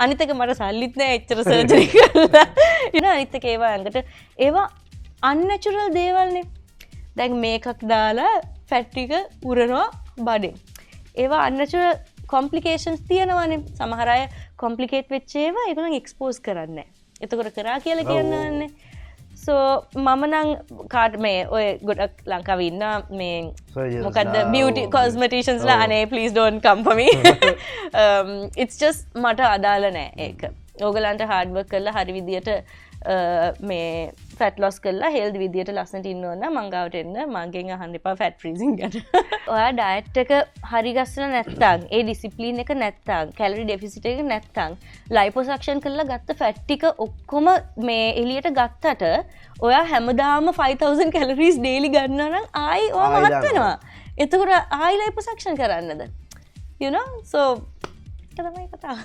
අනිත් එක මට සල්ලිත් නෑ එච්චර සර්ජරි කරලා. අනිත් එක ඒවා ඇඟට ඒවා unnatural දේවල්නේ. දැන් මේකක් දාලා ෆැට් ටික උරනවා බඩේ. ඒවා unnatural complications තියෙනවානේ. සමහර අය complicate වෙච්ච ඒවා ඒගොල්ලන් expose කරන්නේ නැහැ. එතකොට කරා කියලා කියනවානේ. So මම නම් කාට මේ ඔය ගොඩක් ලංකාවේ ඉන්න මේ මොකද්ද beauty cosmeticians ලා අනේ please don't come for me. It's just මට අදාළ නෑ ඒක. ඕගලන්ට hard work කරලා හරි විදියට මේ fat loss කරලා healthy විදියට ලස්සනට ඉන්න ඕන නම් මං ගාවට එන්න මගෙන් අහන්න එපා fat freezing ගැන. ඔයා diet එක හරි ගස්සලා නැත්තම් ඒ discipline එක නැත්තම් calorie deficit එක නැත්තම් liposuction කරලා ගත්ත fat ටික ඔක්කොම මේ එළියට ගත්තට ඔයා හැමදාම 5000 calories daily ගන්නවා නම් ආයි ඔයා මහත් වෙනවා. එතකොට ආයි liposuction කරන්නද? You know? So තමයි කතාව.